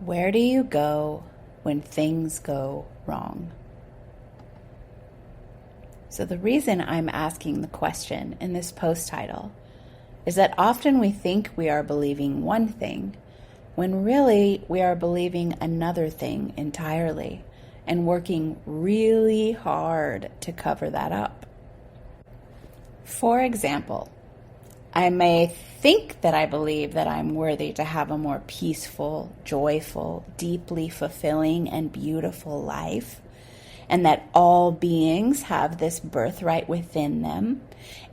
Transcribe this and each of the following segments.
Where do you go when things go wrong? So the reason I'm asking the question in this post title is that often we think we are believing one thing when really we are believing another thing entirely and working really hard to cover that up. For example, I may think that I believe that I'm worthy to have a more peaceful, joyful, deeply fulfilling, and beautiful life, and that all beings have this birthright within them,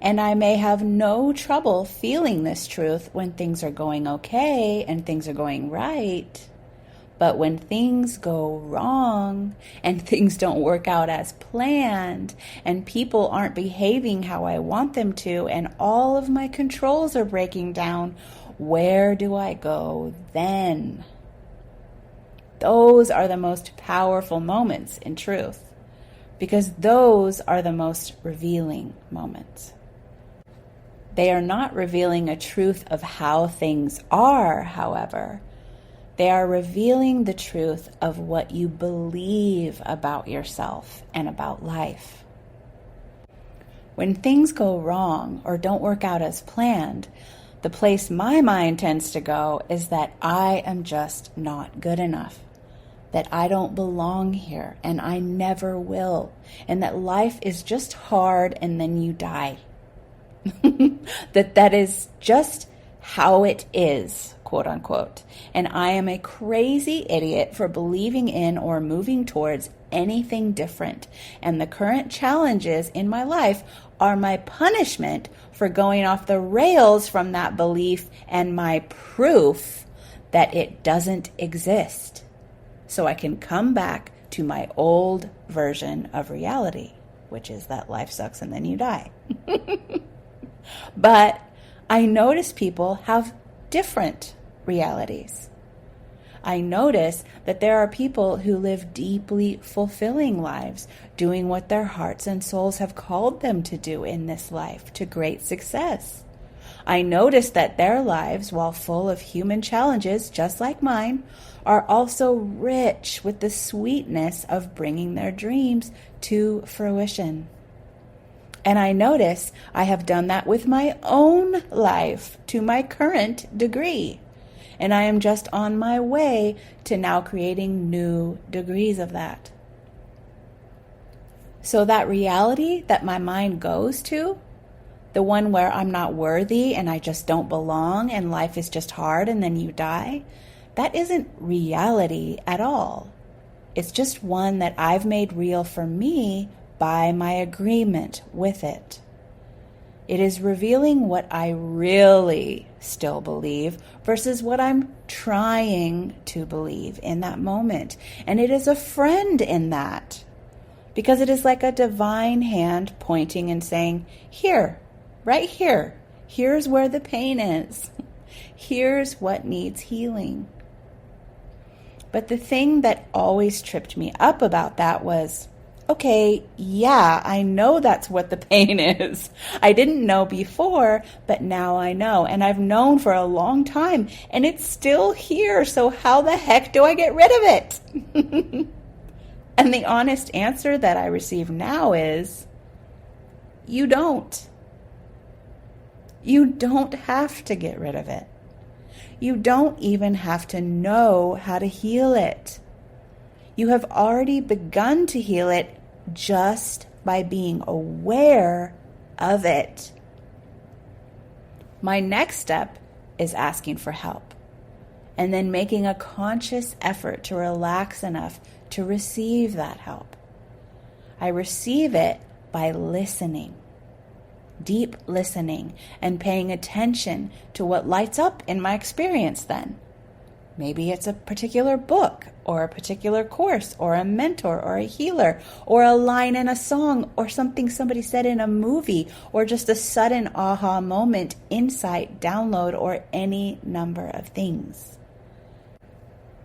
and I may have no trouble feeling this truth when things are going okay and things are going right. But when things go wrong and things don't work out as planned and people aren't behaving how I want them to and all of my controls are breaking down, where do I go then? Those are the most powerful moments in truth because those are the most revealing moments. They are not revealing a truth of how things are, however. They are revealing the truth of what you believe about yourself and about life. When things go wrong or don't work out as planned, the place my mind tends to go is that I am just not good enough, that I don't belong here and I never will, and that life is just hard and then you die. that is just how it is, quote unquote. And I am a crazy idiot for believing in or moving towards anything different. And the current challenges in my life are my punishment for going off the rails from that belief and my proof that it doesn't exist. So I can come back to my old version of reality, which is that life sucks and then you die. But I notice people have different realities. I notice that there are people who live deeply fulfilling lives, doing what their hearts and souls have called them to do in this life to great success. I notice that their lives, while full of human challenges, just like mine, are also rich with the sweetness of bringing their dreams to fruition. And I notice I have done that with my own life to my current degree. And I am just on my way to now creating new degrees of that. So that reality that my mind goes to, the one where I'm not worthy and I just don't belong and life is just hard and then you die, that isn't reality at all. It's just one that I've made real for me by my agreement with it. It is revealing what I really still believe versus what I'm trying to believe in that moment. And it is a friend in that because it is like a divine hand pointing and saying, here, right here, here's where the pain is. Here's what needs healing. But the thing that always tripped me up about that was, okay, yeah, I know that's what the pain is. I didn't know before, but now I know. And I've known for a long time, and it's still here. So how the heck do I get rid of it? And the honest answer that I receive now is, you don't. You don't have to get rid of it. You don't even have to know how to heal it. You have already begun to heal it just by being aware of it. My next step is asking for help and then making a conscious effort to relax enough to receive that help. I receive it by listening, deep listening, and paying attention to what lights up in my experience then. Maybe it's a particular book or a particular course or a mentor or a healer or a line in a song or something somebody said in a movie or just a sudden aha moment, insight, download, or any number of things.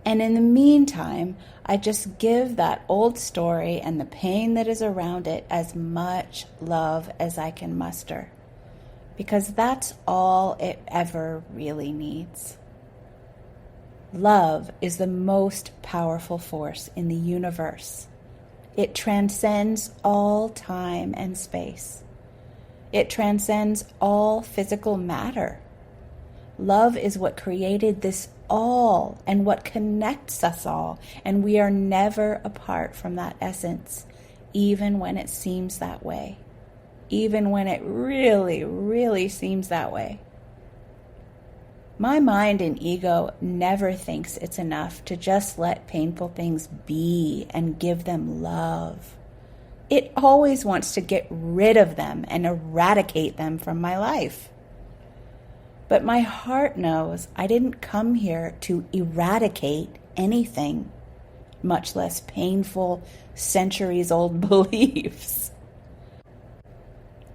And in the meantime, I just give that old story and the pain that is around it as much love as I can muster, because that's all it ever really needs. Love is the most powerful force in the universe. It transcends all time and space. It transcends all physical matter. Love is what created this all and what connects us all, and we are never apart from that essence, even when it seems that way, even when it really, really seems that way. My mind and ego never thinks it's enough to just let painful things be and give them love. It always wants to get rid of them and eradicate them from my life. But my heart knows I didn't come here to eradicate anything, much less painful, centuries-old beliefs.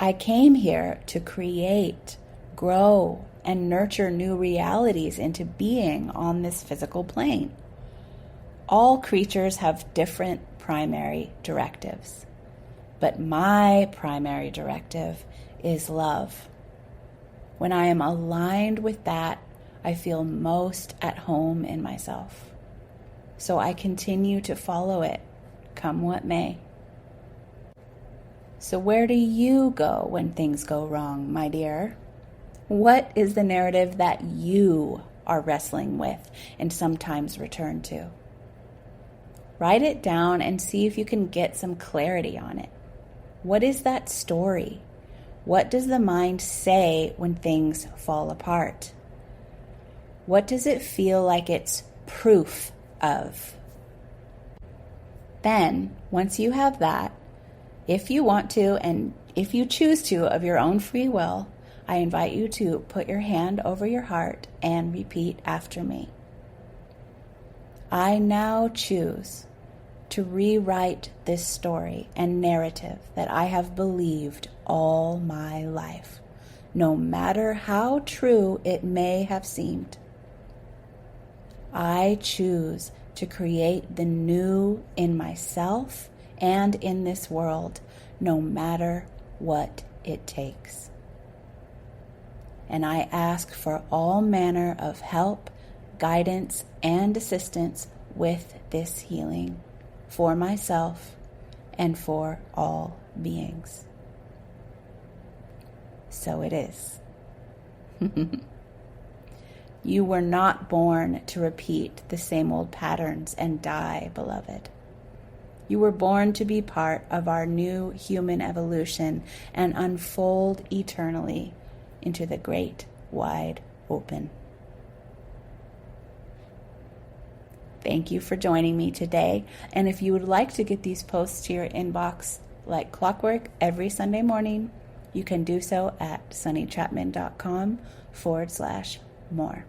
I came here to create, grow, and nurture new realities into being on this physical plane. All creatures have different primary directives, but my primary directive is love. When I am aligned with that, I feel most at home in myself. So I continue to follow it, come what may. So where do you go when things go wrong, my dear? What is the narrative that you are wrestling with and sometimes return to? Write it down and see if you can get some clarity on it. What is that story? What does the mind say when things fall apart? What does it feel like it's proof of? Then, once you have that, if you want to and if you choose to of your own free will, I invite you to put your hand over your heart and repeat after me. I now choose to rewrite this story and narrative that I have believed all my life, no matter how true it may have seemed. I choose to create the new in myself and in this world, no matter what it takes. And I ask for all manner of help, guidance, and assistance with this healing for myself and for all beings. So it is. You were not born to repeat the same old patterns and die, beloved. You were born to be part of our new human evolution and unfold eternally into the great wide open. Thank you for joining me today. And if you would like to get these posts to your inbox like clockwork every Sunday morning, you can do so at sunnychapman.com/more.